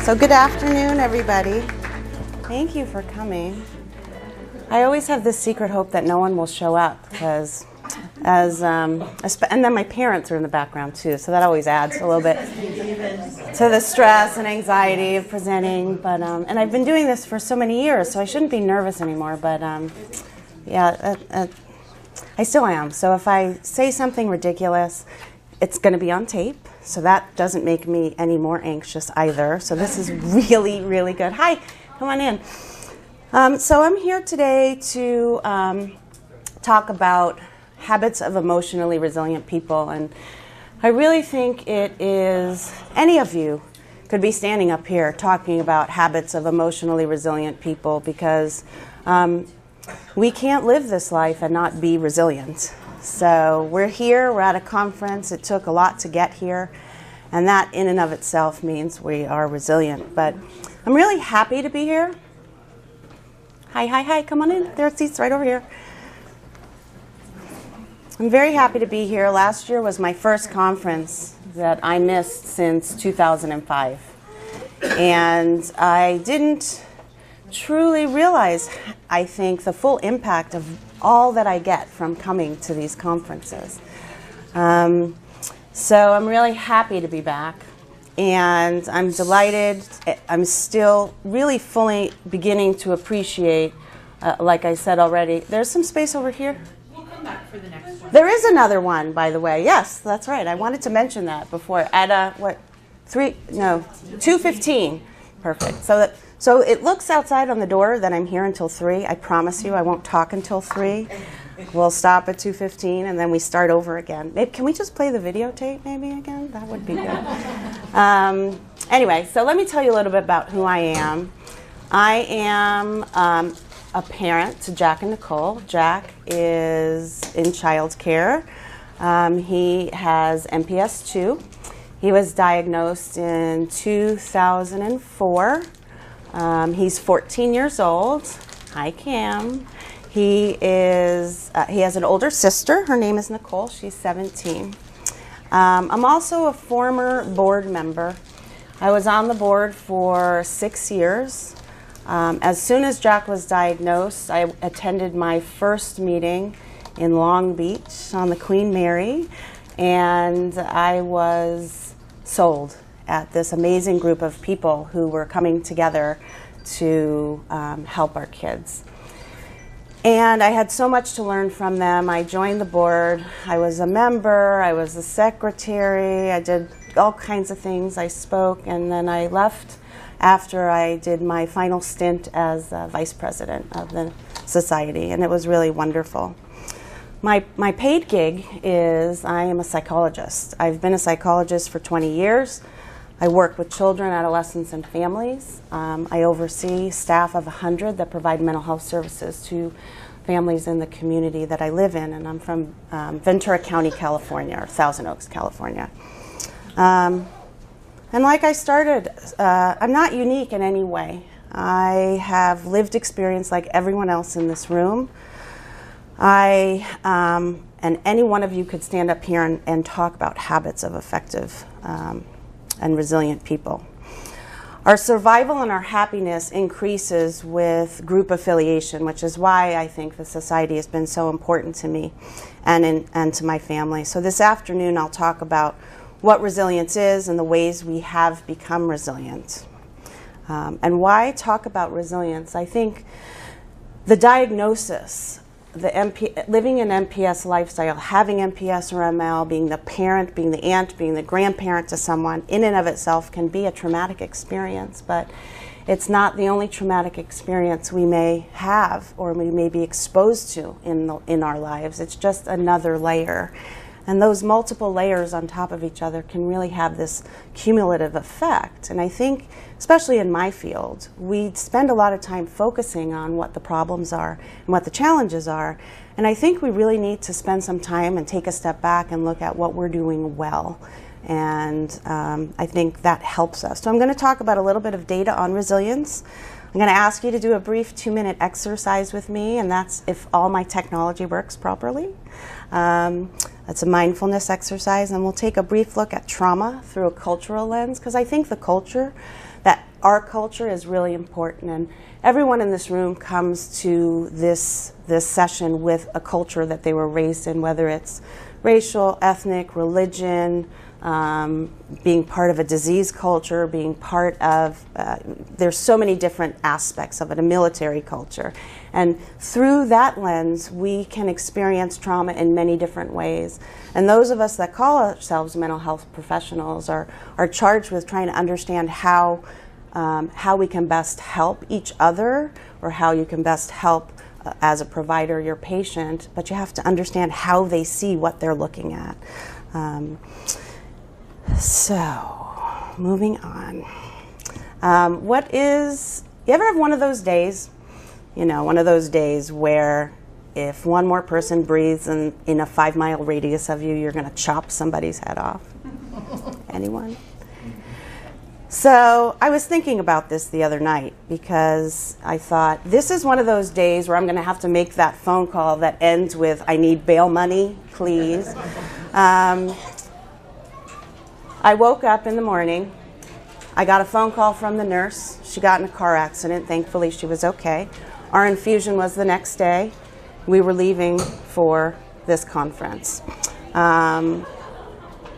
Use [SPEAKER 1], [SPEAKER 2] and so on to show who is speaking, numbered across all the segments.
[SPEAKER 1] So good afternoon, everybody. Thank you for coming. I always have this secret hope that no one will show up because, and then my parents are in the background too, so that always adds a little bit to the stress and anxiety of presenting. But and I've been doing this for so many years, so I shouldn't be nervous anymore. But I still am. So if I say something ridiculous, it's going to be on tape. So that doesn't make me any more anxious either. So this is really, really good. Hi, come on in. So I'm here today to talk about habits of emotionally resilient people. And I really think it is, any of you could be standing up here talking about habits of emotionally resilient people because we can't live this life and not be resilient. So we're here, we're at a conference. It took a lot to get here, and that in and of itself means we are resilient. But I'm really happy to be here. Hi, come on in. There are seats right over here. I'm very happy to be here. Last year was my first conference that I missed since 2005. And I didn't truly realize, I think, the full impact of all that I get from coming to these conferences. So I'm really happy to be back, and I'm delighted. I'm still really fully beginning to appreciate, like I said already, there's some space over here.
[SPEAKER 2] We'll come back for the next one.
[SPEAKER 1] There is another one, by the way. Yes, that's right. I wanted to mention that before. At 2:15. Perfect. So it looks outside on the door that I'm here until 3. I promise you I won't talk until 3. We'll stop at 2:15 and then we start over again. Can we just play the videotape maybe again? That would be good. Anyway, so let me tell you a little bit about who I am. I am a parent to Jack and Nicole. Jack is in child care. He has MPS 2. He was diagnosed in 2004. He's 14 years old. Hi, Cam. He has an older sister. Her name is Nicole. She's 17. I'm also a former board member. I was on the board for 6 years. As soon as Jack was diagnosed, I attended my first meeting in Long Beach on the Queen Mary, and I was sold at this amazing group of people who were coming together to help our kids. And I had so much to learn from them. I joined the board. I was a member. I was a secretary. I did all kinds of things. I spoke, and then I left after I did my final stint as vice president of the society, and it was really wonderful. My paid gig is I am a psychologist. I've been a psychologist for 20 years. I work with children, adolescents, and families. I oversee staff of 100 that provide mental health services to families in the community that I live in, and I'm from Ventura County, California, or Thousand Oaks, California. And like I started, I'm not unique in any way. I have lived experience like everyone else in this room. And any one of you could stand up here and talk about habits of effective and resilient people. Our survival and our happiness increases with group affiliation, which is why I think the society has been so important to me and to my family. So this afternoon I'll talk about what resilience is and the ways we have become resilient. And why talk about resilience? I think the diagnosis, living an MPS lifestyle, having MPS or ML, being the parent, being the aunt, being the grandparent to someone, in and of itself can be a traumatic experience, but it's not the only traumatic experience we may have or we may be exposed to in our lives. It's just another layer. And those multiple layers on top of each other can really have this cumulative effect. And I think, especially in my field, we spend a lot of time focusing on what the problems are and what the challenges are. And I think we really need to spend some time and take a step back and look at what we're doing well. And I think that helps us. So I'm going to talk about a little bit of data on resilience. I'm going to ask you to do a brief 2-minute exercise with me, and that's if all my technology works properly. That's a mindfulness exercise, and we'll take a brief look at trauma through a cultural lens, because I think the culture that our culture is really important, and everyone in this room comes to this session with a culture that they were raised in, whether it's racial, ethnic, religion, being part of a disease culture, being part of, there's so many different aspects of it, a military culture. And through that lens, we can experience trauma in many different ways. And those of us that call ourselves mental health professionals are charged with trying to understand how we can best help each other, or how you can best help as a provider your patient, but you have to understand how they see what they're looking at. So, moving on. You ever have one of those days, one of those days where if one more person breathes in a 5-mile radius of you, you're going to chop somebody's head off? Anyone? So I was thinking about this the other night, because I thought, this is one of those days where I'm going to have to make that phone call that ends with, I need bail money, please. I woke up in the morning. I got a phone call from the nurse. She got in a car accident. Thankfully, she was okay. Our infusion was the next day. We were leaving for this conference. The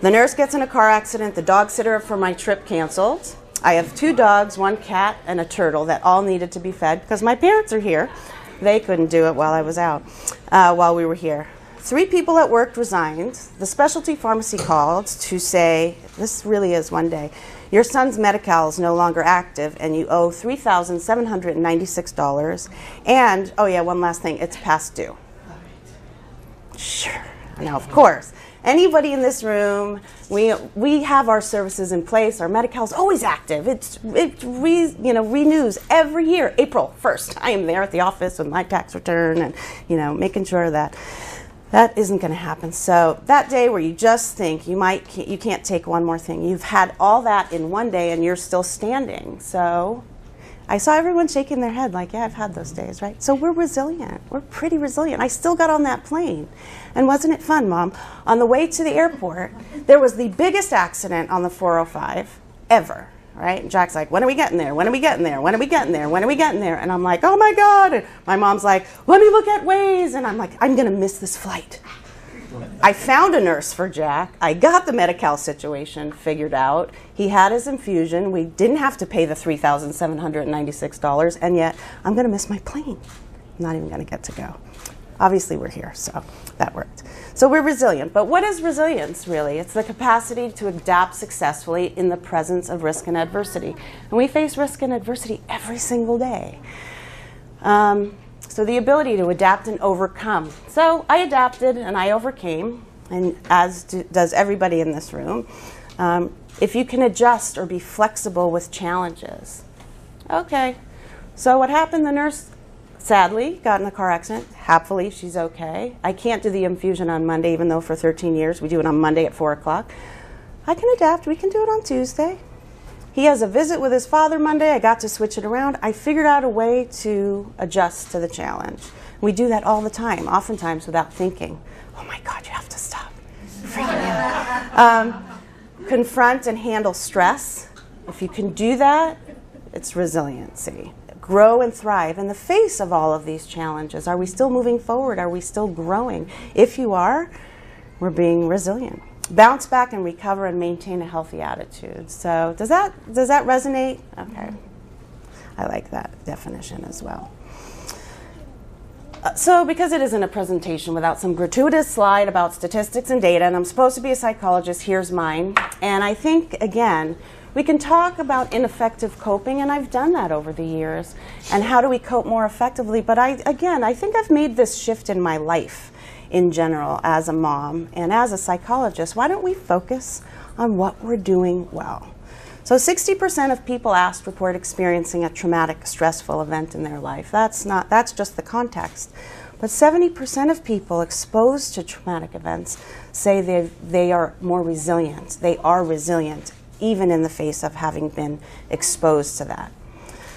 [SPEAKER 1] nurse gets in a car accident. The dog sitter for my trip canceled. I have 2 dogs, 1 cat, and a turtle that all needed to be fed because my parents are here. They couldn't do it while I was out, while we were here. 3 people at work resigned. The specialty pharmacy called to say, this really is one day, your son's Medi-Cal is no longer active and you owe $3,796. And, oh yeah, one last thing, it's past due. Sure. Now, of course, anybody in this room, we have our services in place. Our Medi-Cal is always active. It renews every year. April 1st, I am there at the office with my tax return and, making sure that isn't going to happen. So that day where you just think you can't take one more thing. You've had all that in one day and you're still standing. So I saw everyone shaking their head like, yeah, I've had those days, right? So we're resilient. We're pretty resilient. I still got on that plane. And wasn't it fun, Mom? On the way to the airport, there was the biggest accident on the 405 ever. Right? And Jack's like, when are we getting there? When are we getting there? When are we getting there? When are we getting there? And I'm like, oh my God. And my mom's like, let me look at Waze. And I'm like, I'm going to miss this flight. I found a nurse for Jack. I got the Medi-Cal situation figured out. He had his infusion. We didn't have to pay the $3,796. And yet, I'm going to miss my plane. I'm not even going to get to go. Obviously, we're here, so that worked. So we're resilient. But what is resilience, really? It's the capacity to adapt successfully in the presence of risk and adversity. And we face risk and adversity every single day. So the ability to adapt and overcome. So I adapted and I overcame, and does everybody in this room. If you can adjust or be flexible with challenges. Okay. So what happened? The nurse sadly got in a car accident. Happily, she's okay. I can't do the infusion on Monday, even though for 13 years we do it on Monday at 4 o'clock. I can adapt. We can do it on Tuesday. He has a visit with his father Monday. I got to switch it around. I figured out a way to adjust to the challenge. We do that all the time, oftentimes without thinking. Oh my God, you have to stop. Freaking out. Confront and handle stress. If you can do that, it's resiliency. Grow and thrive in the face of all of these challenges. Are we still moving forward? Are we still growing? If you are, we're being resilient. Bounce back and recover and maintain a healthy attitude. So does that resonate? Okay. I like that definition as well. So because it isn't a presentation without some gratuitous slide about statistics and data, and I'm supposed to be a psychologist, here's mine. And I think, again, we can talk about ineffective coping, and I've done that over the years, and how do we cope more effectively. But I think I've made this shift in my life in general as a mom and as a psychologist. Why don't we focus on what we're doing well? So 60% of people asked report experiencing a traumatic, stressful event in their life. That's just the context. But 70% of people exposed to traumatic events say they are more resilient. They are resilient, even in the face of having been exposed to that.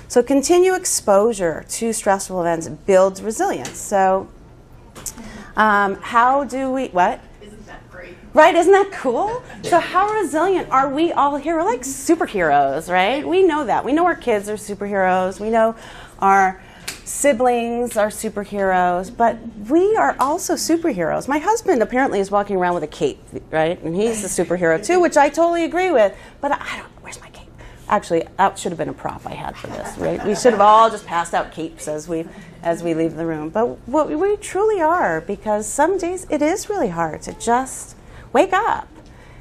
[SPEAKER 1] So continued exposure to stressful events builds resilience. So how do we, what?
[SPEAKER 2] Isn't that great?
[SPEAKER 1] Right, isn't that cool? So how resilient are we all here? We're like superheroes, right? We know that. We know our kids are superheroes. We know our siblings are superheroes, but we are also superheroes. My husband apparently is walking around with a cape, right? And he's a superhero too, which I totally agree with. But I don't, where's my cape? Actually, that should have been a prop I had for this, right? We should have all just passed out capes as we leave the room. But what we truly are, because some days it is really hard to just wake up.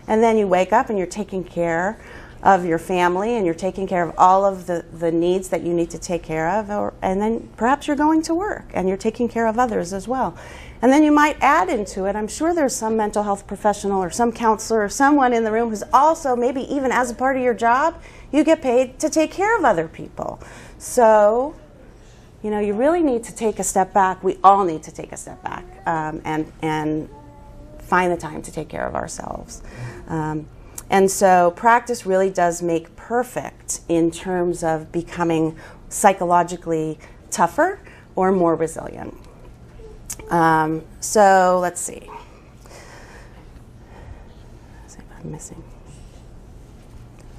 [SPEAKER 1] And then you wake up and you're taking care of your family and you're taking care of all of the needs that you need to take care of. And then perhaps you're going to work and you're taking care of others as well. And then you might add into it, I'm sure there's some mental health professional or some counselor or someone in the room who's also, maybe even as a part of your job, you get paid to take care of other people. So, you know, you really need to take a step back. We all need to take a step back and find the time to take care of ourselves. And so practice really does make perfect in terms of becoming psychologically tougher or more resilient. So let's see. Let's see if I'm missing.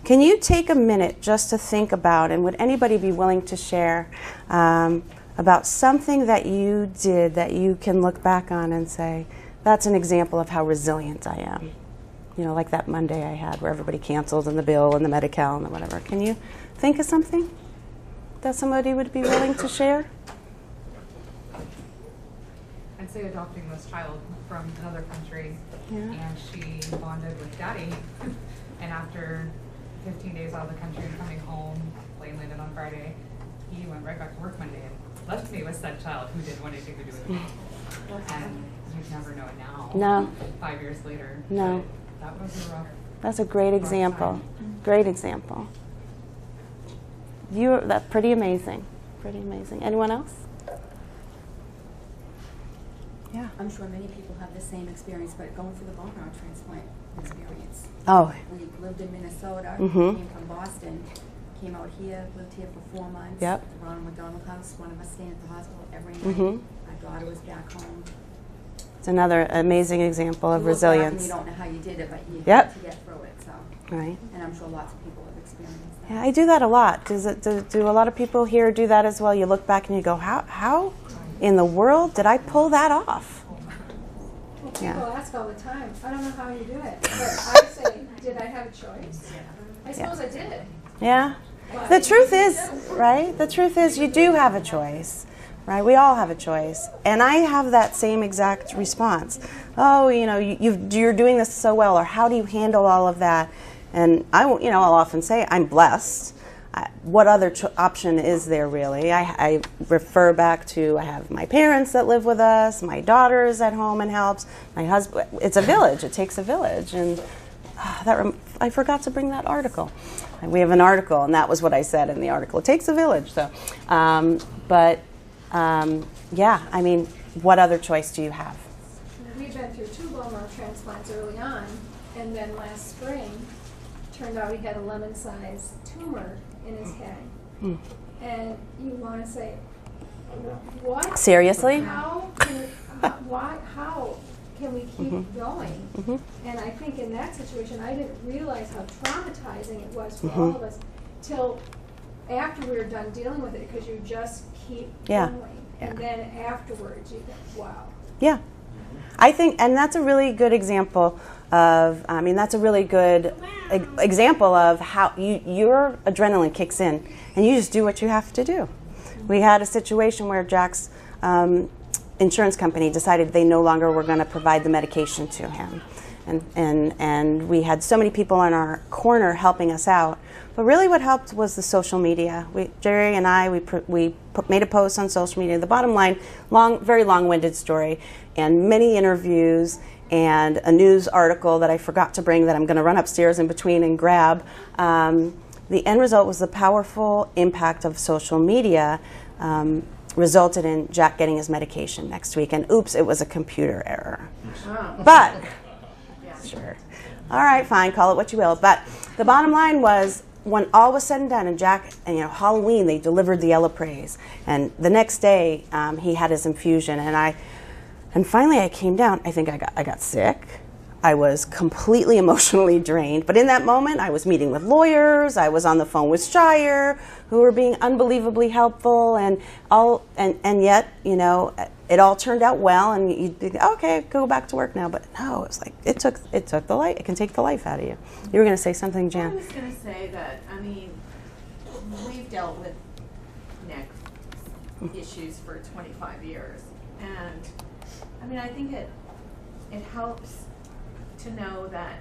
[SPEAKER 1] Can you take a minute just to think about, and would anybody be willing to share about something that you did that you can look back on and say, that's an example of how resilient I am? You know, like that Monday I had where everybody canceled and the bill and the Medi-Cal and the whatever. Can you think of something that somebody would be willing to share?
[SPEAKER 2] I'd say adopting this child from another country,
[SPEAKER 1] Yeah.
[SPEAKER 2] and she bonded with Daddy. And after 15 days out of the country and coming home, plane landed on Friday, he went right back to work Monday and left me with said child who didn't want anything to do with me. And you'd never know it now.
[SPEAKER 1] No.
[SPEAKER 2] 5 years later.
[SPEAKER 1] No.
[SPEAKER 2] That was a rough.
[SPEAKER 1] That's a great example. Great example. That's pretty amazing. Pretty amazing. Anyone else? Yeah.
[SPEAKER 3] I'm sure many people have the same experience, but going through the bone marrow transplant experience.
[SPEAKER 1] Oh.
[SPEAKER 3] We lived in Minnesota,
[SPEAKER 1] Mm-hmm.
[SPEAKER 3] came from Boston, came out here, lived here for 4 months.
[SPEAKER 1] Yep.
[SPEAKER 3] At the Ronald McDonald House, one of us staying at the hospital every night.
[SPEAKER 1] Mm-hmm.
[SPEAKER 3] My daughter was back home.
[SPEAKER 1] It's another amazing example of
[SPEAKER 3] You look back and
[SPEAKER 1] resilience.
[SPEAKER 3] you don't know how you did it, but you
[SPEAKER 1] Yep.
[SPEAKER 3] had to get through it. So,
[SPEAKER 1] Right.
[SPEAKER 3] and I'm sure lots of people have experienced that.
[SPEAKER 1] Yeah, I do that a lot. Do a lot of people here do that as well? You look back and you go, how in the world did I pull that off?
[SPEAKER 4] Well, people
[SPEAKER 1] Yeah.
[SPEAKER 4] ask all the time, I don't know how you do it. But I say, did I have a choice? I suppose I did.
[SPEAKER 1] Yeah.
[SPEAKER 4] But
[SPEAKER 1] The truth is, right? The truth is you do have a choice, right? We all have a choice. And I have that same exact response. Oh, you know, you're doing this so well, or how do you handle all of that? And I'll often say I'm blessed. What other option is there really? I refer back to I have my parents that live with us, my daughter's at home and helps, my husband. It's a village. It takes a village. And I forgot to bring that article. We have an article, and that was what I said in the article. It takes a village. So, yeah, I mean, what other choice do you have?
[SPEAKER 4] We've been through 2 bone marrow transplants early on, and then last spring, turned out he had a lemon-sized tumor in his head. And you want to say, what?
[SPEAKER 1] Seriously?
[SPEAKER 4] How can we keep going? And I think in that situation, I didn't realize how traumatizing it was for all of us till after we were done dealing with it, because you just keep
[SPEAKER 1] Yeah.
[SPEAKER 4] going. And then afterwards, you think, wow.
[SPEAKER 1] Yeah. I think, and that's a really good example of, that's a really good example of how your adrenaline kicks in and you just do what you have to do. We had a situation where Jack's insurance company decided they no longer were going to provide the medication to him. And we had so many people in our corner helping us out. But really what helped was the social media. Jerry and I, we made a post on social media. The bottom line, very long-winded story, and many interviews, and a news article that I forgot to bring that I'm going to run upstairs in between and grab. The end result was the powerful impact of social media resulted in Jack getting his medication next week. And oops, it was a computer error. But, sure. All right, fine, call it what you will. But the bottom line was, when all was said and done, and Jack, and Halloween, they delivered the Yellow Praise. And the next day, he had his infusion. And finally I came down. I think I got sick. I was completely emotionally drained. But in that moment, I was meeting with lawyers. I was on the phone with Shire, who were being unbelievably helpful, and yet, you know, it all turned out well. And you think, okay, go back to work now. But no, it was like it took the life. It can take the life out of you. You were going to say something, Jan?
[SPEAKER 5] I was going to say that, I mean, we've dealt with neck issues for 25 years, and I mean, I think it helps to know that,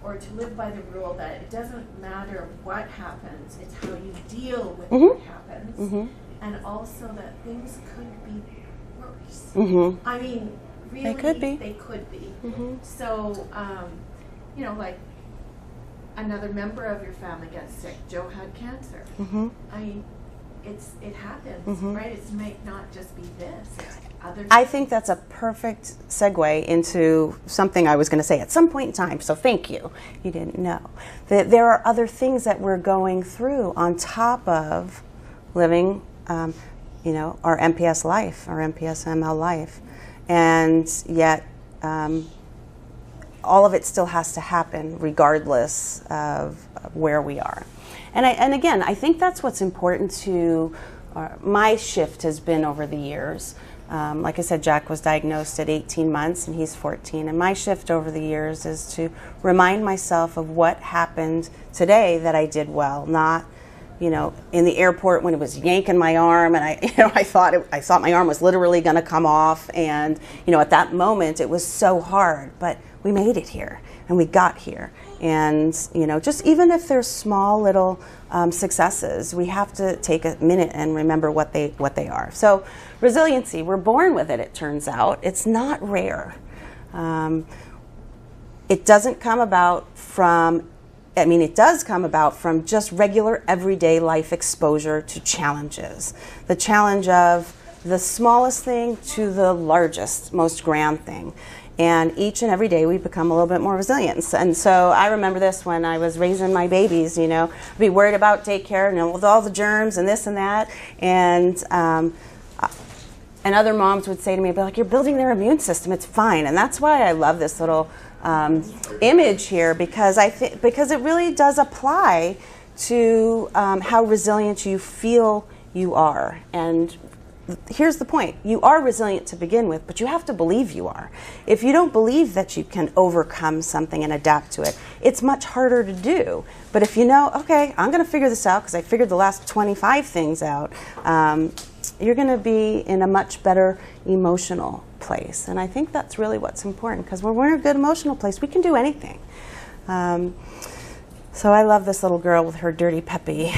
[SPEAKER 5] or to live by the rule that it doesn't matter what happens, it's how you deal with what happens, and also that things could be worse. I mean, really,
[SPEAKER 1] they could be.
[SPEAKER 5] So, you know, like another member of your family gets sick. Joe had cancer. I mean, it happens, right? It might not just be this. It's other
[SPEAKER 1] I think that's a perfect segue into something I was going to say at some point in time. So thank you. You didn't know that there are other things that we're going through on top of living, you know, our MPS life, our MPS ML life, and yet all of it still has to happen regardless of where we are. And again, I think that's what's important to my shift has been over the years. Like I said, Jack was diagnosed at 18 months and he's 14. And my shift over the years is to remind myself of what happened today that I did well, not, you know, in the airport when it was yanking my arm and I thought my arm was literally going to come off. And, you know, at that moment it was so hard, but we made it here and we got here. And, you know, just even if there's small little successes, we have to take a minute and remember what they are. So resiliency, we're born with it, it turns out. It's not rare. It doesn't come about from, I mean, it does come about from just regular everyday life exposure to challenges. The challenge of the smallest thing to the largest, most grand thing. And each and every day we become a little bit more resilient. And so I remember this when I was raising my babies, you know, I'd be worried about daycare and with all the germs and this and that. And other moms would say to me, I'd be like, you're building their immune system, it's fine. And that's why I love this little image here, because because it really does apply to how resilient you feel you are. And here's the point. You are resilient to begin with, but you have to believe you are. If you don't believe that you can overcome something and adapt to it, it's much harder to do. But if you know, okay, I'm going to figure this out because I figured the last 25 things out, you're going to be in a much better emotional place. And I think that's really what's important, because when we're in a good emotional place, we can do anything. So I love this little girl with her dirty peppy.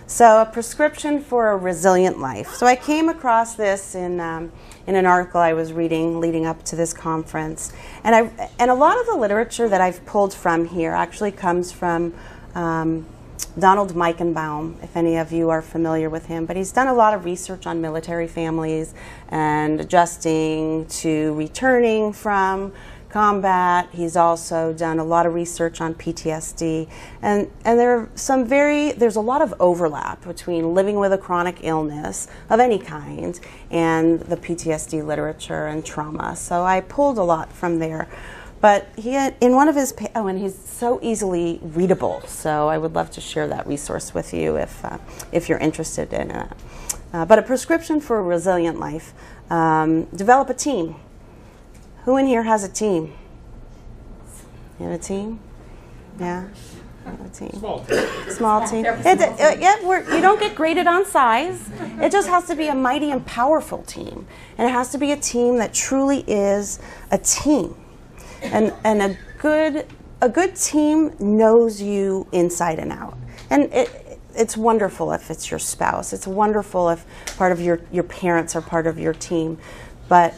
[SPEAKER 1] So a prescription for a resilient life. So I came across this in an article I was reading leading up to this conference. And a lot of the literature that I've pulled from here actually comes from Donald Meichenbaum, if any of you are familiar with him. But he's done a lot of research on military families and adjusting to returning from combat. He's also done a lot of research on PTSD, and there's a lot of overlap between living with a chronic illness of any kind and the PTSD literature and trauma. So I pulled a lot from there. But he had, in one of his, and he's so easily readable. So I would love to share that resource with you if you're interested in it. But a prescription for a resilient life: develop a team. Who in here has a team? You have a team? Yeah? You have a team. Small team. You don't get graded on size. It just has to be a mighty and powerful team. And it has to be a team that truly is a team. And a good team knows you inside and out. And it's wonderful if it's your spouse. It's wonderful if part of your parents are part of your team. But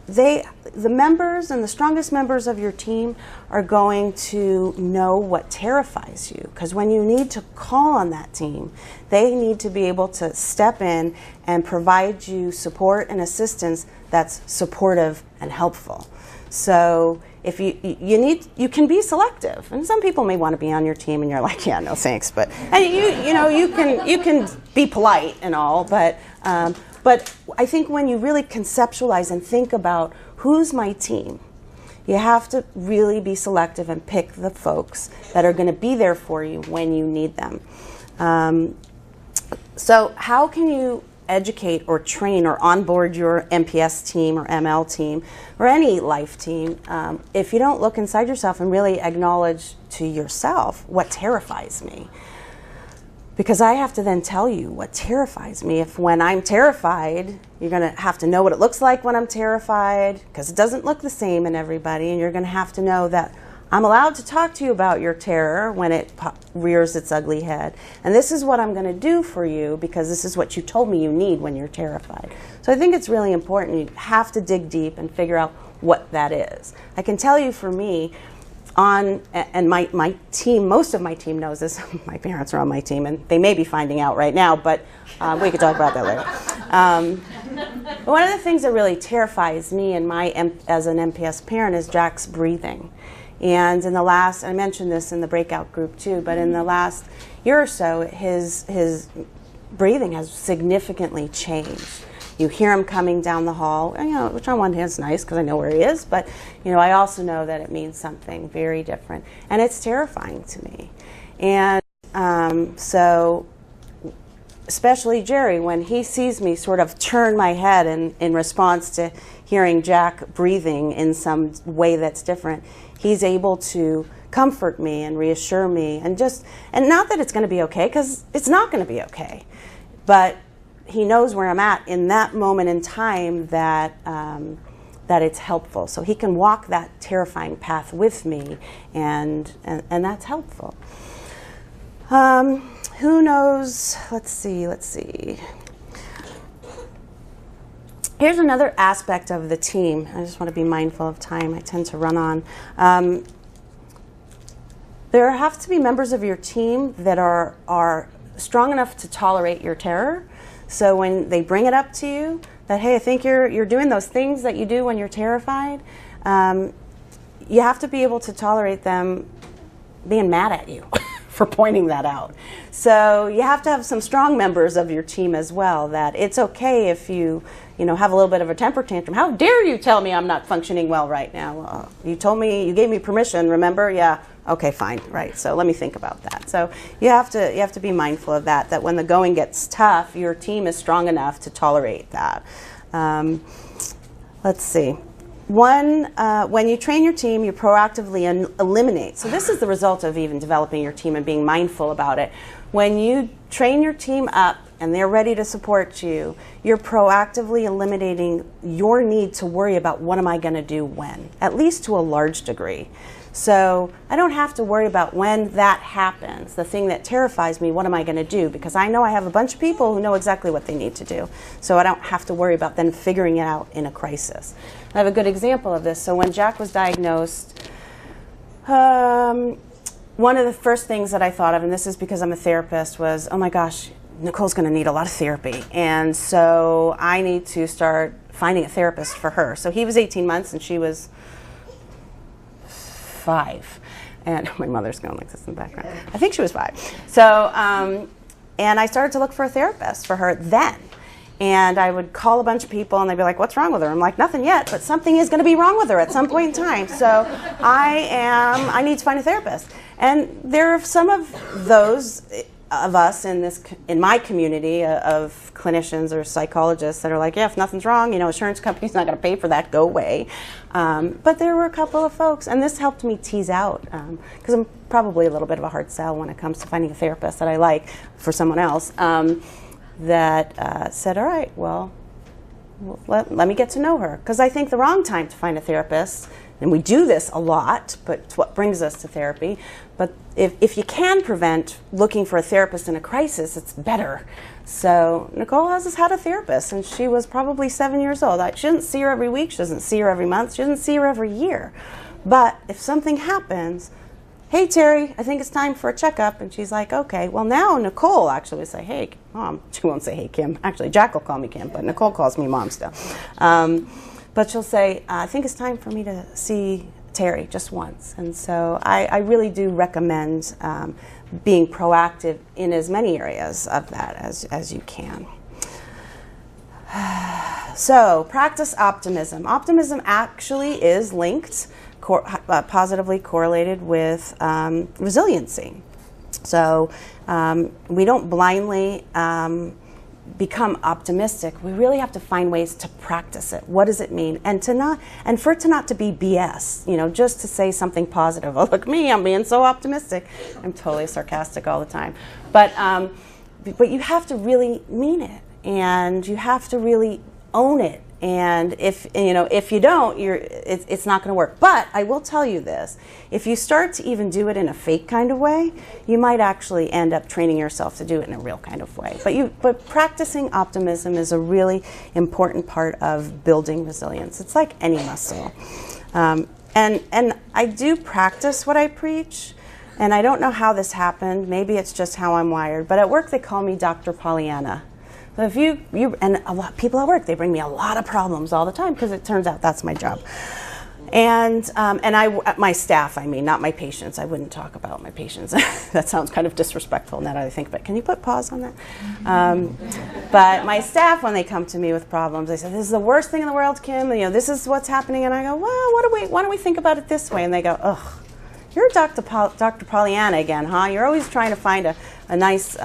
[SPEAKER 1] the members and the strongest members of your team are going to know what terrifies you, because when you need to call on that team, they need to be able to step in and provide you support and assistance that's supportive and helpful. So if you can be selective, and some people may want to be on your team and you're like, yeah, no thanks, but and you can be polite and all, but But I think when you really conceptualize and think about who's my team, you have to really be selective and pick the folks that are going to be there for you when you need them. So how can you educate or train or onboard your MPS team or ML team or any life team if you don't look inside yourself and really acknowledge to yourself what terrifies me? Because I have to then tell you what terrifies me. If when I'm terrified, you're going to have to know what it looks like when I'm terrified, because it doesn't look the same in everybody, and you're going to have to know that I'm allowed to talk to you about your terror when it rears its ugly head. And this is what I'm going to do for you because this is what you told me you need when you're terrified. So I think it's really important. You have to dig deep and figure out what that is. I can tell you for me, and my team, most of my team knows this. My parents are on my team, and they may be finding out right now, but we could talk about that later. But one of the things that really terrifies me and as an MPS parent is Jack's breathing. And in the last, I mentioned this in the breakout group too, but in the last year or so, his breathing has significantly changed. You hear him coming down the hall, and, which on one hand is nice because I know where he is, but I also know that it means something very different, and it's terrifying to me. And so, especially Jerry, when he sees me sort of turn my head in response to hearing Jack breathing in some way that's different, he's able to comfort me and reassure me, and not that it's going to be okay, because it's not going to be okay, but he knows where I'm at in that moment in time that it's helpful. So he can walk that terrifying path with me, and that's helpful. Who knows? Let's see. Here's another aspect of the team. I just want to be mindful of time. I tend to run on. There have to be members of your team that are strong enough to tolerate your terror. So when they bring it up to you, that, hey, I think you're doing those things that you do when you're terrified, you have to be able to tolerate them being mad at you for pointing that out. So you have to have some strong members of your team as well, that it's okay if you have a little bit of a temper tantrum. How dare you tell me I'm not functioning well right now? You gave me permission, remember? Yeah. Okay, fine, right. So let me think about that. So you have to be mindful of that when the going gets tough, your team is strong enough to tolerate that. Let's see. When you train your team, you proactively eliminate. So this is the result of even developing your team and being mindful about it. When you train your team up and they're ready to support you, you're proactively eliminating your need to worry about what am I going to do when, at least to a large degree. So I don't have to worry about when that happens, the thing that terrifies me, what am I going to do? Because I know I have a bunch of people who know exactly what they need to do. So I don't have to worry about then figuring it out in a crisis. I have a good example of this. So when Jack was diagnosed, one of the first things that I thought of, and this is because I'm a therapist, was, oh my gosh, Nicole's going to need a lot of therapy. And so I need to start finding a therapist for her. So he was 18 months and she was 5. And my mother's going like this in the background. I think she was 5. So, and I started to look for a therapist for her then. And I would call a bunch of people and they'd be like, what's wrong with her? I'm like, nothing yet, but something is going to be wrong with her at some point in time. So I need to find a therapist. And there are some of those of us in my community of clinicians or psychologists that are like, yeah, if nothing's wrong, insurance company's not going to pay for that, go away. But there were a couple of folks, and this helped me tease out, because I'm probably a little bit of a hard sell when it comes to finding a therapist that I like for someone else, that said, all right, well, let me get to know her. Because I think the wrong time to find a therapist, and we do this a lot, but it's what brings us to therapy. But if you can prevent looking for a therapist in a crisis, it's better. So Nicole has had a therapist, and she was probably 7 years old. She doesn't see her every week. She doesn't see her every month. She doesn't see her every year. But if something happens, hey, Terry, I think it's time for a checkup. And she's like, okay. Well, now Nicole actually would say, hey, Mom. She won't say, hey, Kim. Actually, Jack will call me Kim, but Nicole calls me Mom still. But she'll say, I think it's time for me to see Terry just once. And so I really do recommend being proactive in as many areas of that as you can. So practice optimism. Optimism actually is linked, positively correlated with resiliency. So we don't blindly become optimistic. We really have to find ways to practice it. What does it mean? And for it to not to be BS, just to say something positive. Oh, look me, I'm being so optimistic. I'm totally sarcastic all the time. But you have to really mean it, and you have to really own it. And if you don't, it's not going to work. But I will tell you this: if you start to even do it in a fake kind of way, you might actually end up training yourself to do it in a real kind of way. But practicing optimism is a really important part of building resilience. It's like any muscle. And I do practice what I preach. And I don't know how this happened. Maybe it's just how I'm wired. But at work, they call me Dr. Pollyanna. So if you and a lot of people at work, they bring me a lot of problems all the time because it turns out that's my job. And my staff, not my patients. I wouldn't talk about my patients. That sounds kind of disrespectful now that I think, but can you put pause on that? But my staff, when they come to me with problems, they say, this is the worst thing in the world, Kim. This is what's happening. And I go, well, why don't we think about it this way? And they go, ugh. You're Dr. Pollyanna again, huh? You're always trying to find a nice,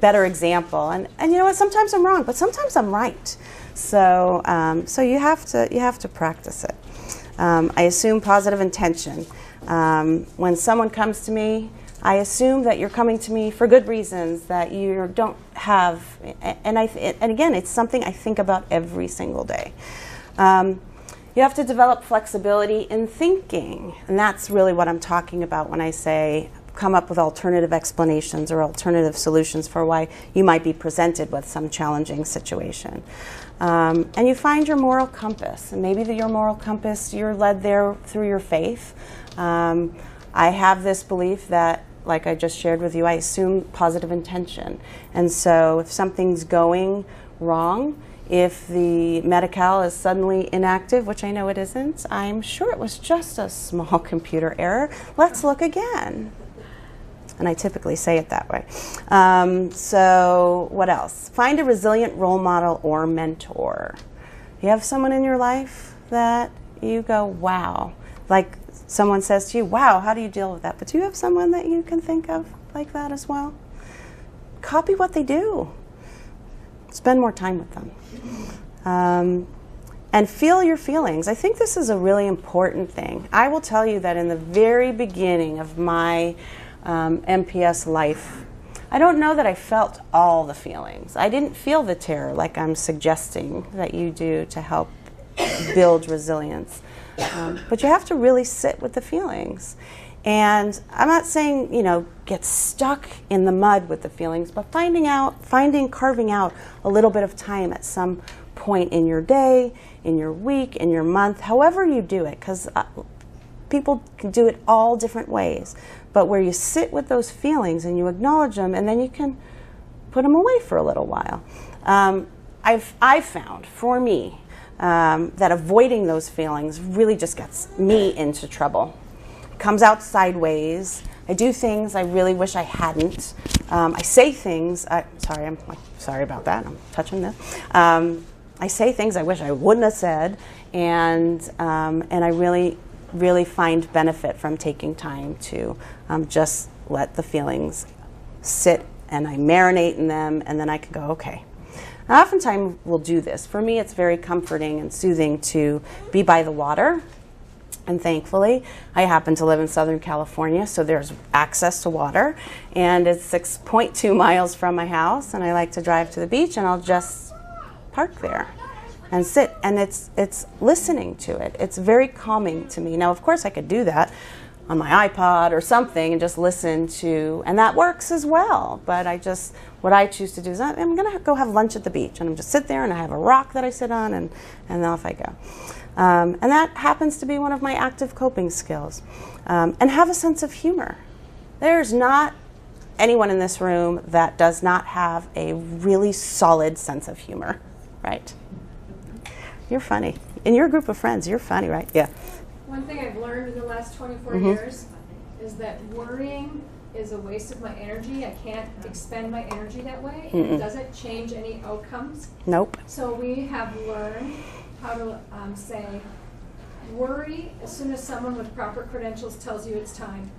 [SPEAKER 1] better example. And you know what? Sometimes I'm wrong, but sometimes I'm right. So you have to practice it. I assume positive intention. When someone comes to me, I assume that you're coming to me for good reasons, that you don't have. And again, it's something I think about every single day. You have to develop flexibility in thinking, and that's really what I'm talking about when I say come up with alternative explanations or alternative solutions for why you might be presented with some challenging situation. And you find your moral compass, and maybe your moral compass, you're led there through your faith. I have this belief that, like I just shared with you, I assume positive intention. And so if something's going wrong, if the Medi-Cal is suddenly inactive, which I know it isn't, I'm sure it was just a small computer error. Let's look again. And I typically say it that way. So what else? Find a resilient role model or mentor. You have someone in your life that you go, wow. Like someone says to you, wow, how do you deal with that? But do you have someone that you can think of like that as well? Copy what they do. Spend more time with them. And feel your feelings. I think this is a really important thing. I will tell you that in the very beginning of my MPS life, I don't know that I felt all the feelings. I didn't feel the terror like I'm suggesting that you do to help build resilience. But you have to really sit with the feelings. And I'm not saying, get stuck in the mud with the feelings, but carving out a little bit of time at some point in your day, in your week, in your month, however you do it, because people can do it all different ways. But where you sit with those feelings and you acknowledge them, and then you can put them away for a little while. I've found, for me, that avoiding those feelings really just gets me into trouble. Comes out sideways. I do things I really wish I hadn't. I say things. I'm sorry about that. I'm touching this. I say things I wish I wouldn't have said, and I really find benefit from taking time to just let the feelings sit, and I marinate in them, and then I can go, okay. Now, oftentimes we'll do this. For me, it's very comforting and soothing to be by the water. And thankfully, I happen to live in Southern California, so there's access to water. And it's 6.2 miles from my house, and I like to drive to the beach, and I'll just park there and sit. And it's listening to it. It's very calming to me. Now, of course, I could do that on my iPod or something and just listen to, and that works as well. But what I choose to do is I'm going to go have lunch at the beach, and I'm just sit there, and I have a rock that I sit on, and off I go. And that happens to be one of my active coping skills. And have a sense of humor. There's not anyone in this room that does not have a really solid sense of humor, right? You're funny. In your group of friends, you're funny, right? Yeah.
[SPEAKER 4] One thing I've learned in the last 24 years is that worrying is a waste of my energy. I can't expend my energy that way.
[SPEAKER 1] Mm-mm.
[SPEAKER 4] It doesn't change any outcomes.
[SPEAKER 1] Nope.
[SPEAKER 4] So we have learned how to say, worry as soon as someone with proper credentials tells you it's time.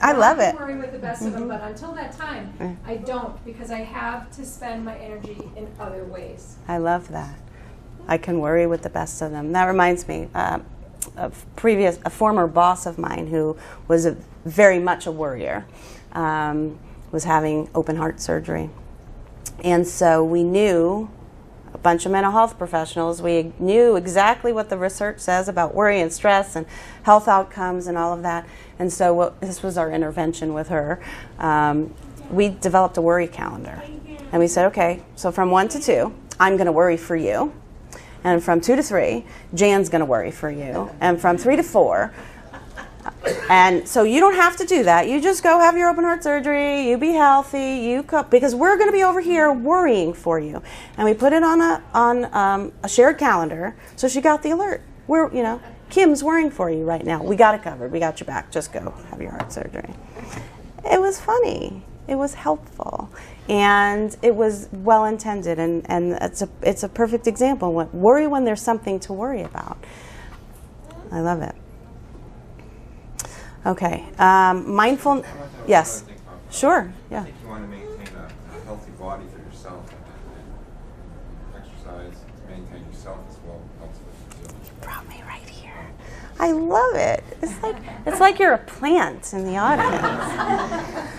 [SPEAKER 1] I love it.
[SPEAKER 4] Worry with the best of them, but until that time, I don't, because I have to spend my energy in other ways.
[SPEAKER 1] I love that. I can worry with the best of them. That reminds me of a former boss of mine who was very much a worrier, was having open heart surgery. And so we knew, a bunch of mental health professionals, we knew exactly what the research says about worry and stress and health outcomes and all of that. And so this was our intervention with her. We developed a worry calendar. And we said, okay, so from 1 to 2, I'm going to worry for you. And from 2 to 3, Jan's going to worry for you. And from 3 to 4, and so you don't have to do that. You just go have your open heart surgery. You be healthy. Because we're going to be over here worrying for you. And we put it on a shared calendar. So she got the alert. Kim's worrying for you right now. We got it covered. We got your back. Just go have your heart surgery. It was funny. It was helpful. And it was well intended. And it's a perfect example. Worry when there's something to worry about. I love it. Okay, mindful. Yes, sure. Yeah.
[SPEAKER 6] I think you want to maintain a healthy body for yourself, and exercise to maintain yourself as well helps with you.
[SPEAKER 1] You brought me right here. I love it. It's like you're a plant in the audience.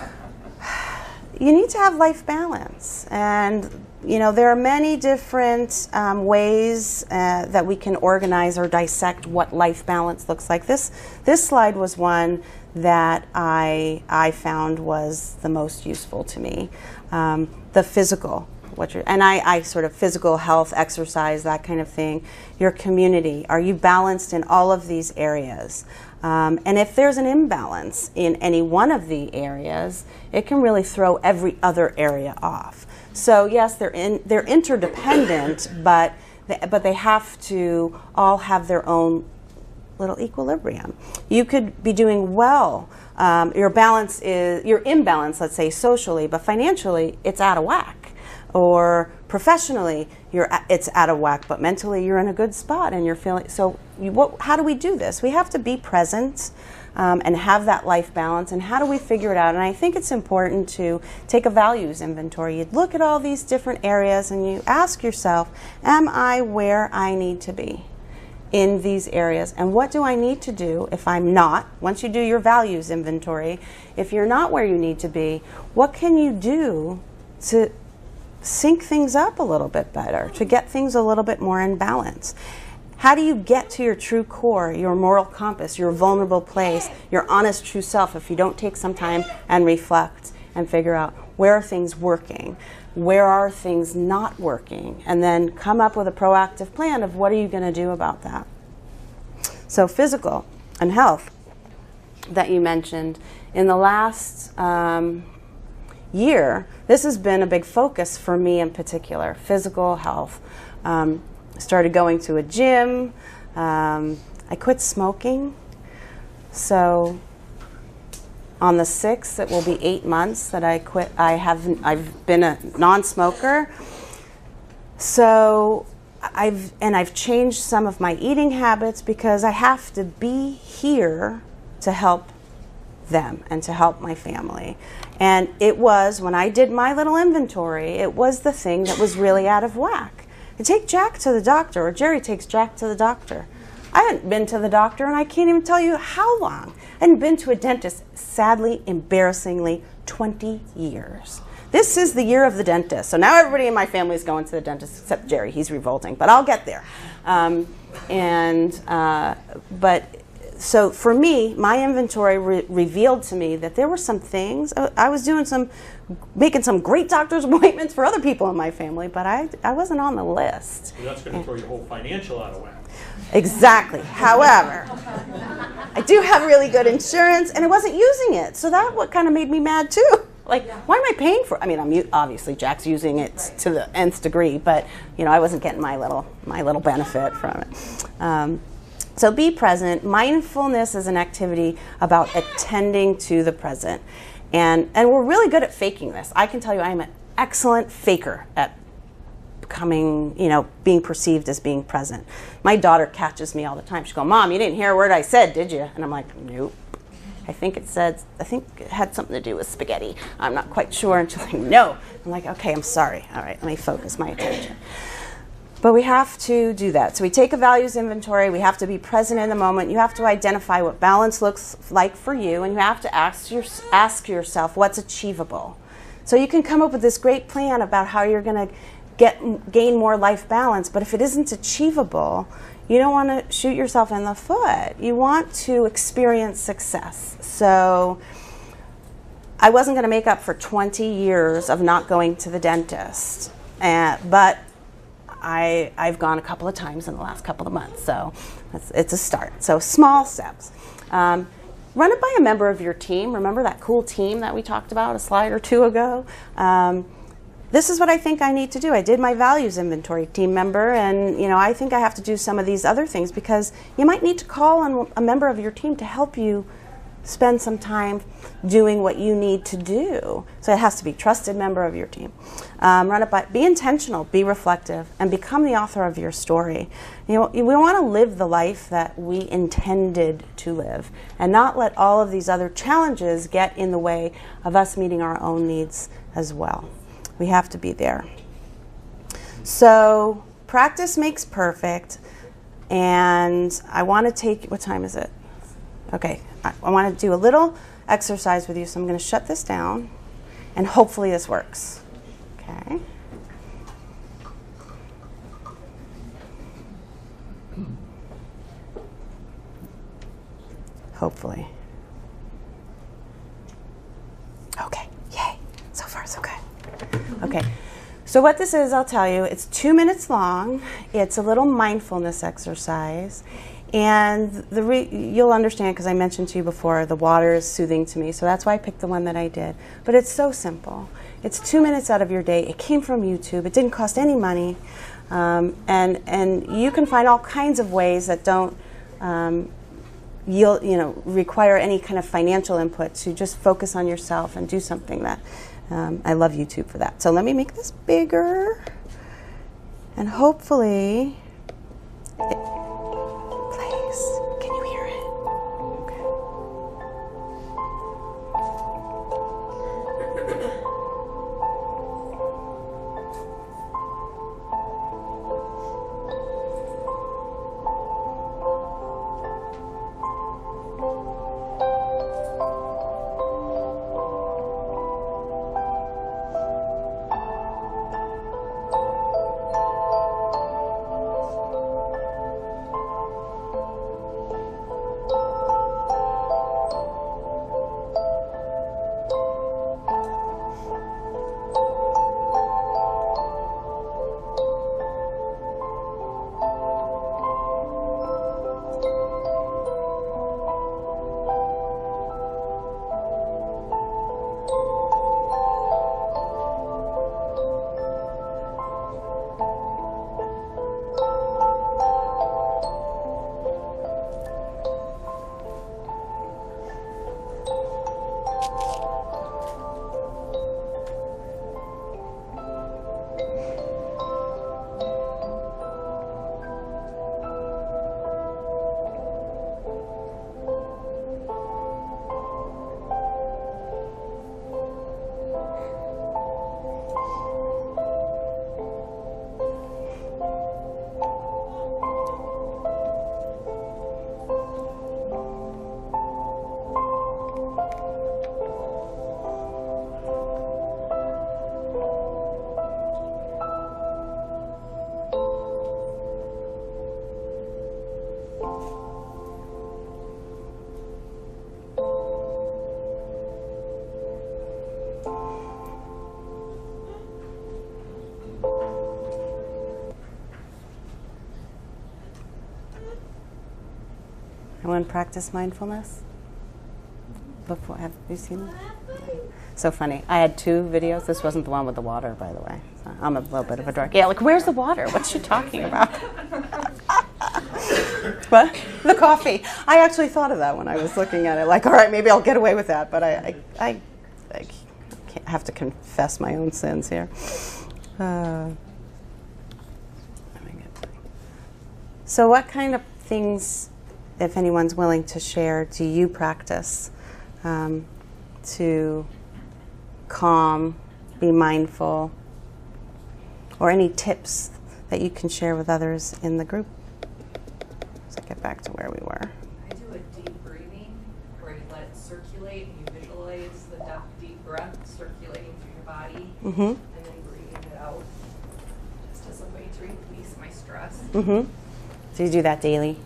[SPEAKER 1] You need to have life balance, and there are many different ways that we can organize or dissect what life balance looks like. This slide was one that I found was the most useful to me. The physical, I sort of physical health, exercise, that kind of thing. Your community, are you balanced in all of these areas? And if there's an imbalance in any one of the areas, it can really throw every other area off. So yes, they're interdependent, but they have to all have their own little equilibrium. You could be doing well. Your imbalance, let's say socially, but financially it's out of whack. Or professionally, it's out of whack, but mentally you're in a good spot and you're feeling. So how do we do this? We have to be present and have that life balance. And how do we figure it out? And I think it's important to take a values inventory. You look at all these different areas and you ask yourself, am I where I need to be in these areas? And what do I need to do if I'm not? Once you do your values inventory, if you're not where you need to be, what can you do to sync things up a little bit better, to get things a little bit more in balance? How do you get to your true core, your moral compass, your vulnerable place, your honest true self if you don't take some time and reflect and figure out where are things working, where are things not working, and then come up with a proactive plan of what are you going to do about that. So physical and health that you mentioned, in the last year, this has been a big focus for me in particular, physical health. Started going to a gym. I quit smoking. So on the 6th, it will be 8 months that I quit. I've been a non-smoker. So I've changed some of my eating habits because I have to be here to help them and to help my family. And it was, when I did my little inventory, it was the thing that was really out of whack. I take Jack to the doctor, or Jerry takes Jack to the doctor. I hadn't been to the doctor, and I can't even tell you how long. I hadn't been to a dentist, sadly, embarrassingly, 20 years. This is the year of the dentist. So now everybody in my family is going to the dentist, except Jerry. He's revolting, but I'll get there. So for me, my inventory revealed to me that there were some things. I was making some great doctor's appointments for other people in my family, but I wasn't on the list.
[SPEAKER 7] So that's going to throw your whole financial out of whack.
[SPEAKER 1] Exactly. However, I do have really good insurance, and I wasn't using it. So that what kind of made me mad too. Like, why am I paying for it? I mean, obviously Jack's using it to the nth degree, but I wasn't getting my little benefit from it. So be present. Mindfulness is an activity about attending to the present. And we're really good at faking this. I can tell you I'm an excellent faker at becoming, being perceived as being present. My daughter catches me all the time. She'll go, Mom, you didn't hear a word I said, did you? And I'm like, nope. I think it had something to do with spaghetti. I'm not quite sure. And she's like, no. I'm like, okay, I'm sorry. All right, let me focus my attention. But we have to do that. So we take a values inventory. We have to be present in the moment. You have to identify what balance looks like for you, and you have to ask yourself what's achievable. So you can come up with this great plan about how you're going to gain more life balance, but if it isn't achievable, you don't want to shoot yourself in the foot. You want to experience success. So I wasn't going to make up for 20 years of not going to the dentist, but I've gone a couple of times in the last couple of months, so it's a start. So small steps. Run it by a member of your team. Remember that cool team that we talked about a slide or two ago? This is what I think I need to do. I did my values inventory, team member, and I think I have to do some of these other things because you might need to call on a member of your team to help you spend some time doing what you need to do. So it has to be a trusted member of your team. Run it by, be intentional, be reflective, and become the author of your story. We want to live the life that we intended to live and not let all of these other challenges get in the way of us meeting our own needs as well. We have to be there. So practice makes perfect, and I want to take, what time is it? Okay, I want to do a little exercise with you, so I'm going to shut this down, and hopefully this works. Okay. Hopefully. Okay, yay. So far, so good. Okay, so what this is, I'll tell you, it's 2 minutes long. It's a little mindfulness exercise. And you'll understand because I mentioned to you before, the water is soothing to me, so that's why I picked the one that I did. But it's so simple. It's 2 minutes out of your day. It came from YouTube. It didn't cost any money. And you can find all kinds of ways that don't require any kind of financial input to just focus on yourself and do something that I love YouTube for that. So let me make this bigger, and hopefully it plays. Can you hear it? Okay. Anyone practice mindfulness? Before, have you seen it? So funny. I had 2 videos. This wasn't the one with the water, by the way. So I'm a little bit of a dork. Yeah, like, where's the water? What's she talking about? What? The coffee. I actually thought of that when I was looking at it. Like, all right, maybe I'll get away with that, but I can't have to confess my own sins here. So what kind of things, if anyone's willing to share, do you practice to calm, be mindful, or any tips that you can share with others in the group? Let's get back to where we were.
[SPEAKER 8] I do a deep breathing where you let it circulate and you visualize the deep breath circulating through your body and then breathing it out just as a way to release my stress.
[SPEAKER 1] So you do that daily?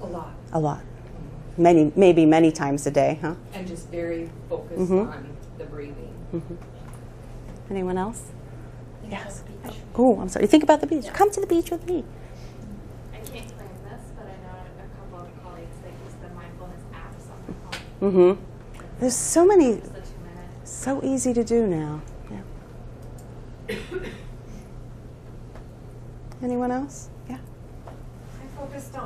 [SPEAKER 8] A lot.
[SPEAKER 1] A lot. Maybe many times a day, huh?
[SPEAKER 8] And just very focused on the breathing.
[SPEAKER 1] Anyone else? Yes. Oh, I'm sorry. Think about the beach. Come to the beach with me.
[SPEAKER 9] I can't claim this, but I know a couple of colleagues that use the mindfulness apps on their phone.
[SPEAKER 1] There's so many,
[SPEAKER 9] Just the 2 minutes.
[SPEAKER 1] so easy to do now. Yeah. Anyone else? Yeah.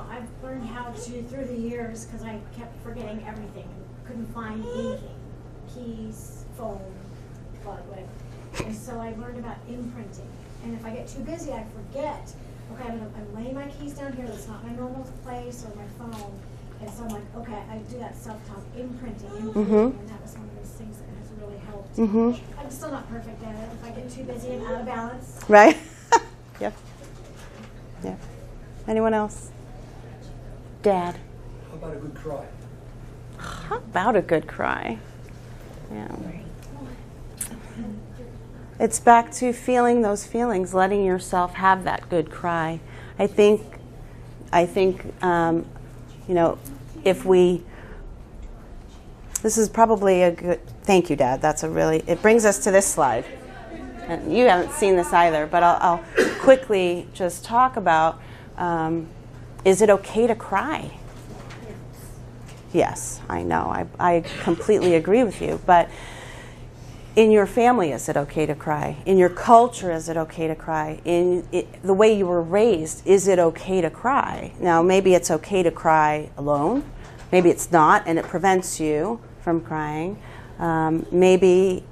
[SPEAKER 10] I've learned how to, through the years, because I kept forgetting everything. Couldn't find anything. Keys, phone, whatever. And so I learned about imprinting. And if I get too busy, I forget. Okay, I'm laying my keys down here. That's not my normal place or my phone. And so I'm like, okay, I do that self-talk, imprinting. And that was one of those things that has really helped. I'm still not perfect at it. If I get too busy, I'm out of balance.
[SPEAKER 1] Right? Yep. Yeah. Anyone else? Dad.
[SPEAKER 11] How about a good cry?
[SPEAKER 1] How about a good cry? Yeah. It's back to feeling those feelings, letting yourself have that good cry. I think, if we, this is probably a good, thank you, Dad. That's a really, it brings us to this slide. And you haven't seen this either, but I'll quickly just talk about, is it okay to cry? Yes, I know. I completely agree with you. But in your family, is it okay to cry? In your culture, is it okay to cry? The way you were raised, is it okay to cry? Now, maybe it's okay to cry alone. Maybe it's not, and it prevents you from crying. Maybe,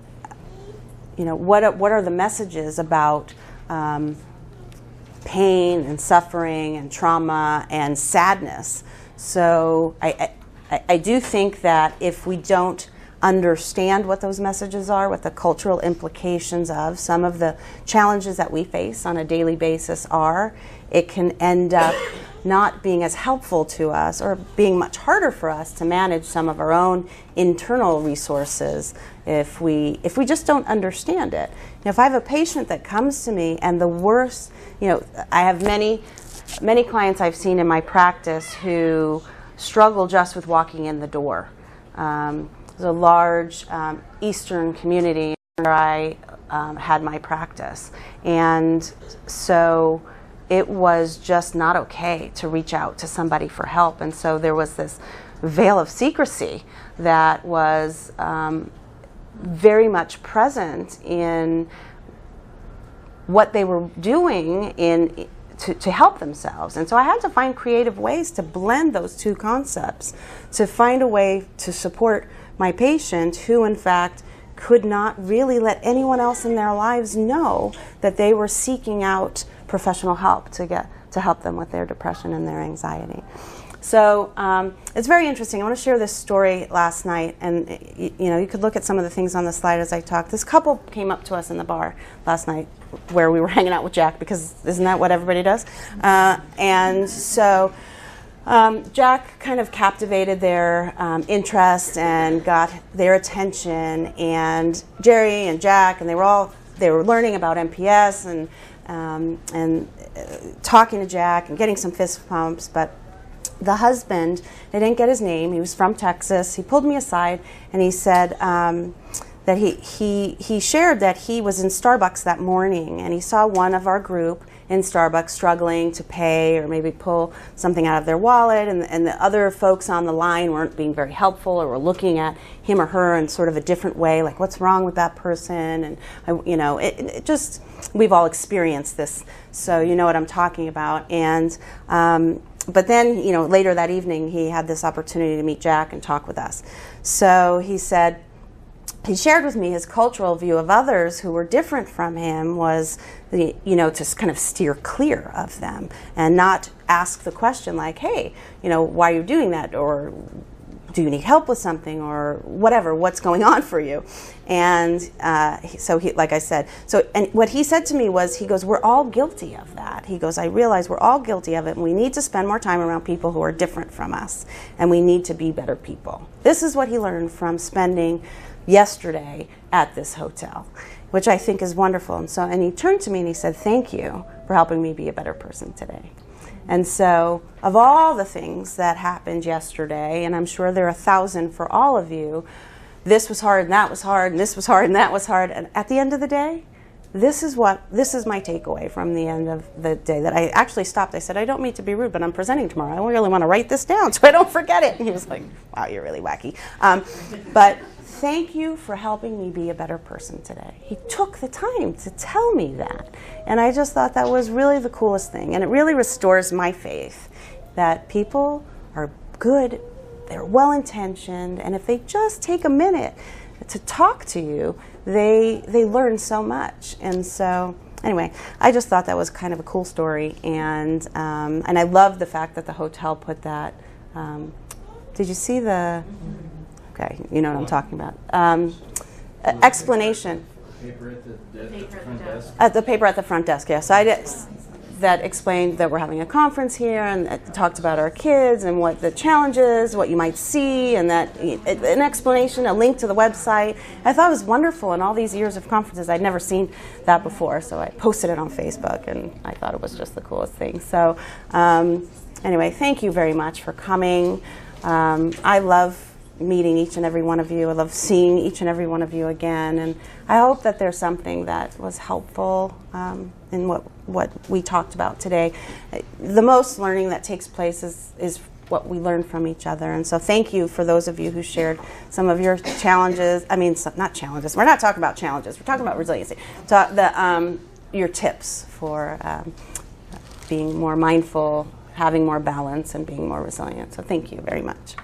[SPEAKER 1] what are the messages about pain and suffering and trauma and sadness? So I do think that if we don't understand what those messages are, what the cultural implications of some of the challenges that we face on a daily basis are, it can end up not being as helpful to us or being much harder for us to manage some of our own internal resources if we just don't understand it. If I have a patient that comes to me and the worst, I have many clients I've seen in my practice who struggle just with walking in the door. There's a large Eastern community where I had my practice. And so it was just not okay to reach out to somebody for help. And so there was this veil of secrecy that was very much present in what they were doing to help themselves. And so I had to find creative ways to blend those two concepts, to find a way to support my patient who, in fact, could not really let anyone else in their lives know that they were seeking out professional help to help them with their depression and their anxiety. So it's very interesting. I want to share this story last night, and you could look at some of the things on the slide as I talk. This couple came up to us in the bar last night where we were hanging out with Jack, because isn't that what everybody does? And so Jack kind of captivated their interest and got their attention, and Jerry and Jack, and they were learning about MPS and talking to Jack and getting some fist pumps. But the husband, they didn't get his name, he was from Texas. He pulled me aside and he said that he shared that he was in Starbucks that morning and he saw one of our group in Starbucks struggling to pay or maybe pull something out of their wallet, and the other folks on the line weren't being very helpful or were looking at him or her in sort of a different way, like what's wrong with that person, and it just, we've all experienced this, so you know what I'm talking about. And but then, you know, later that evening, he had this opportunity to meet Jack and talk with us. So he said, he shared with me his cultural view of others who were different from him was, you know, to kind of steer clear of them and not ask the question like, hey, you know, why are you doing that? Or do you need help with something, or whatever, what's going on for you? And so he, like I said, so, and what he said to me was, he goes, we're all guilty of that. He goes, I realize we're all guilty of it, and we need to spend more time around people who are different from us, and we need to be better people. This is what he learned from spending yesterday at this hotel, which I think is wonderful. And he turned to me and he said, thank you for helping me be a better person today. And so of all the things that happened yesterday, and I'm sure there are 1,000 for all of you, this was hard and that was hard and this was hard and that was hard. And at the end of the day, this is my takeaway from the end of the day, that I actually stopped. I said, I don't mean to be rude, but I'm presenting tomorrow. I really want to write this down so I don't forget it. And he was like, wow, you're really wacky. But thank you for helping me be a better person today. He took the time to tell me that. And I just thought that was really the coolest thing. And it really restores my faith that people are good, they're well-intentioned, and if they just take a minute to talk to you, they learn so much. And so anyway, I just thought that was kind of a cool story. And I love the fact that the hotel put that. Did you see the... Okay, you know what I'm talking about. Explanation.
[SPEAKER 11] Paper at the front desk.
[SPEAKER 1] The paper at the front desk, yes. I did, that explained that we're having a conference here, and it talked about our kids and what the challenge is, what you might see, and that an explanation, a link to the website. I thought it was wonderful. In all these years of conferences, I'd never seen that before, so I posted it on Facebook, and I thought it was just the coolest thing. So anyway, thank you very much for coming. I love meeting each and every one of you. I love seeing each and every one of you again, and I hope that there's something that was helpful in what we talked about today. The most learning that takes place is what we learn from each other, and so thank you for those of you who shared some of your challenges. I mean, not challenges. We're not talking about challenges. We're talking about resiliency. So your tips for being more mindful, having more balance, and being more resilient. So thank you very much.